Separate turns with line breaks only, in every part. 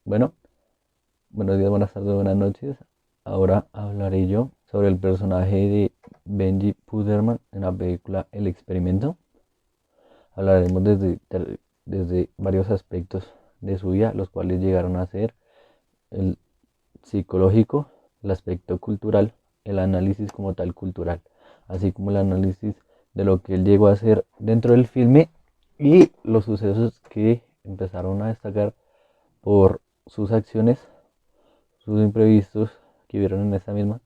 Bueno, buenos días, buenas tardes, buenas noches. Ahora hablaré yo sobre el personaje de Benji Puderman en la película El Experimento. Hablaremos desde varios aspectos de su vida, los cuales llegaron a ser el psicológico, el aspecto cultural, el análisis como tal cultural, así como el análisis de lo que él llegó a hacer dentro del filme y los sucesos que empezaron a destacar por sus acciones, sus imprevistos que hubieron en esta misma.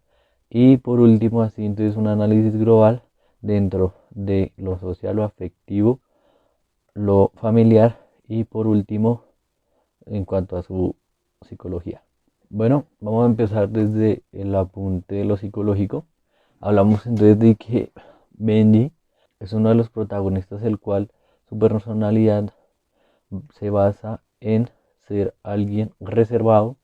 Y por último, así entonces un análisis global dentro de lo social, lo afectivo, lo familiar y por último en cuanto a su psicología. Bueno, vamos a empezar desde el apunte de lo psicológico. Hablamos entonces de que Benji es uno de los protagonistas, el cual su personalidad se basa en ser alguien reservado,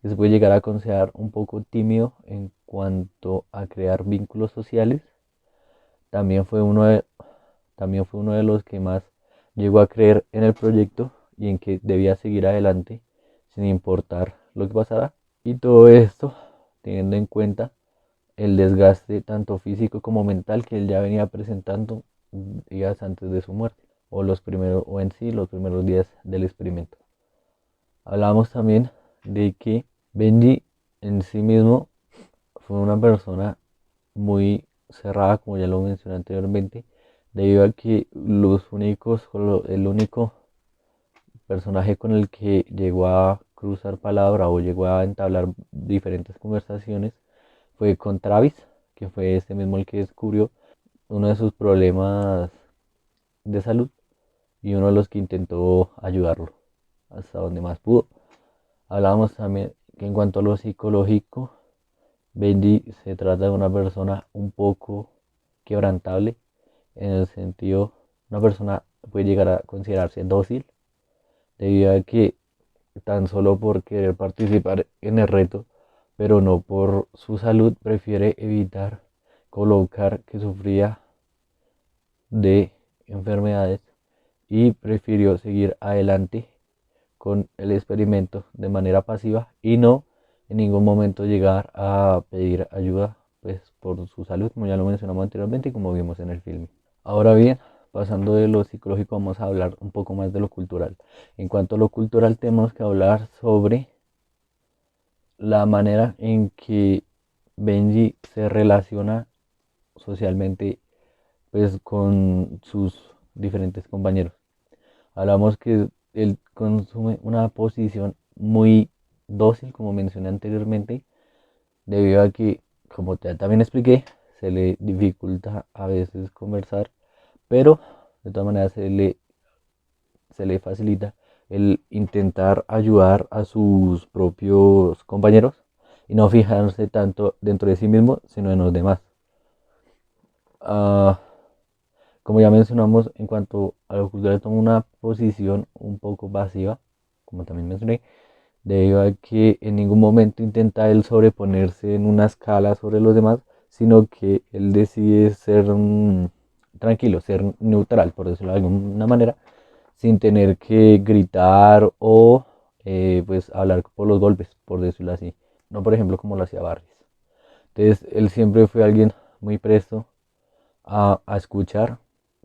que se puede llegar a considerar un poco tímido en cuanto a crear vínculos sociales. También fue uno de, también fue uno de los que más llegó a creer en el proyecto y en que debía seguir adelante sin importar lo que pasara. Y todo esto teniendo en cuenta el desgaste tanto físico como mental que él ya venía presentando días antes de su muerte, o los primeros, o en sí los primeros días del experimento. Hablamos también de que Benji en sí mismo fue una persona muy cerrada, como ya lo mencioné anteriormente, debido a que el único personaje con el que llegó a cruzar palabra o llegó a entablar diferentes conversaciones fue con Travis, que fue este mismo el que descubrió uno de sus problemas de salud y uno de los que intentó ayudarlo hasta donde más pudo. Hablábamos también que en cuanto a lo psicológico, Benji se trata de una persona un poco quebrantable, en el sentido, una persona puede llegar a considerarse dócil, debido a que tan solo por querer participar en el reto, pero no por su salud, prefiere evitar colocar que sufría de enfermedades y prefirió seguir adelante con el experimento de manera pasiva y no en ningún momento llegar a pedir ayuda pues por su salud, como ya lo mencionamos anteriormente y como vimos en el filme. Ahora bien, pasando de lo psicológico, vamos a hablar un poco más de lo cultural. En cuanto a lo cultural, tenemos que hablar sobre la manera en que Benji se relaciona socialmente pues con sus diferentes compañeros. Hablamos que él consume una posición muy dócil, como mencioné anteriormente, debido a que, como ya también expliqué, se le dificulta a veces conversar, pero de todas maneras se le facilita el intentar ayudar a sus propios compañeros y no fijarse tanto dentro de sí mismo, sino en los demás. Ah, como ya mencionamos, en cuanto a lo cultural, toma una posición un poco pasiva, como también mencioné, debido a que en ningún momento intenta él sobreponerse en una escala sobre los demás, sino que él decide ser tranquilo, ser neutral, por decirlo de alguna manera, sin tener que gritar o pues hablar por los golpes, por decirlo así. No, por ejemplo, como lo hacía Barris. Entonces, él siempre fue alguien muy presto a escuchar,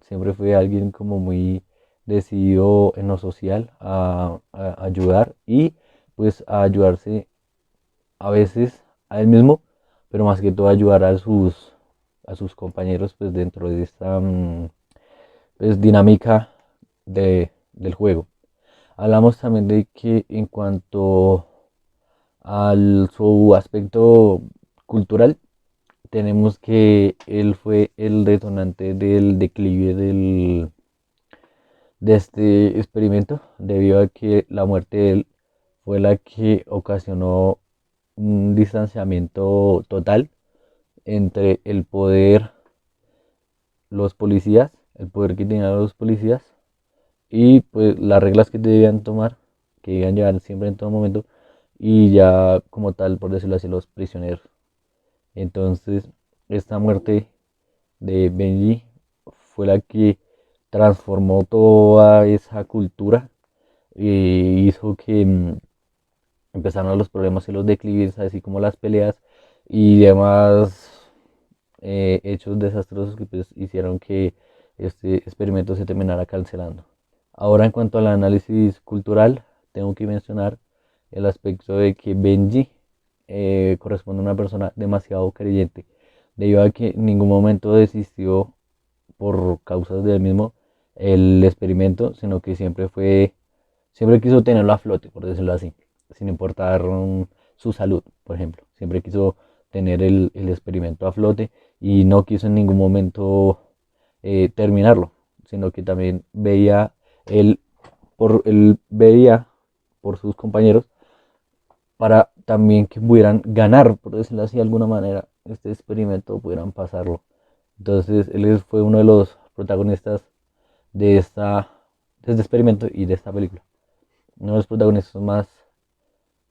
siempre fue alguien como muy decidido en lo social, a ayudar y pues a ayudarse a veces a él mismo, pero más que todo ayudar a sus compañeros pues dentro de esta pues, dinámica del juego. Hablamos también de que en cuanto al su aspecto cultural, tenemos que él fue el detonante del declive de este experimento, debido a que la muerte de él fue la que ocasionó un distanciamiento total entre el poder, los policías, el poder que tenían los policías y pues las reglas que debían tomar, que debían llevar siempre en todo momento, y ya como tal, por decirlo así, los prisioneros. Entonces, esta muerte de Benji fue la que transformó toda esa cultura e hizo que empezaron los problemas y los declives, así como las peleas y demás hechos desastrosos que pues, hicieron que este experimento se terminara cancelando. Ahora en cuanto al análisis cultural, tengo que mencionar el aspecto de que Benji corresponde a una persona demasiado creyente, debido a que en ningún momento desistió por causas del mismo el experimento, sino que siempre quiso tenerlo a flote, por decirlo así, sin importar su salud, por ejemplo. Siempre quiso tener el experimento a flote y no quiso en ningún momento terminarlo, sino que también él veía por sus compañeros para también que pudieran ganar, por decirlo así de alguna manera, este experimento, pudieran pasarlo. Entonces, fue uno de los protagonistas de de este experimento y de esta película. Uno de los protagonistas más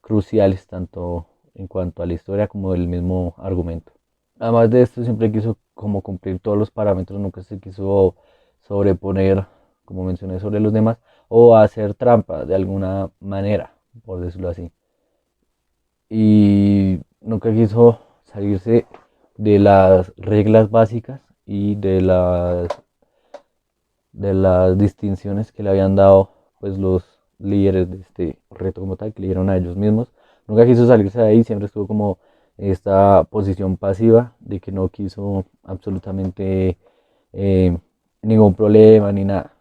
cruciales, tanto en cuanto a la historia como el mismo argumento. Además de esto, siempre quiso como cumplir todos los parámetros, nunca se quiso sobreponer, como mencioné, sobre los demás, o hacer trampa de alguna manera, por decirlo así. Y nunca quiso salirse de las reglas básicas y de las distinciones que le habían dado pues los líderes de este reto como tal, que le dieron a ellos mismos. Nunca quiso salirse de ahí, siempre estuvo como esta posición pasiva de que no quiso absolutamente eh, ningún problema ni nada.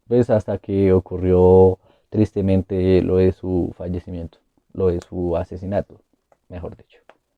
Pues hasta que ocurrió tristemente lo de su fallecimiento, lo de su asesinato, mejor dicho.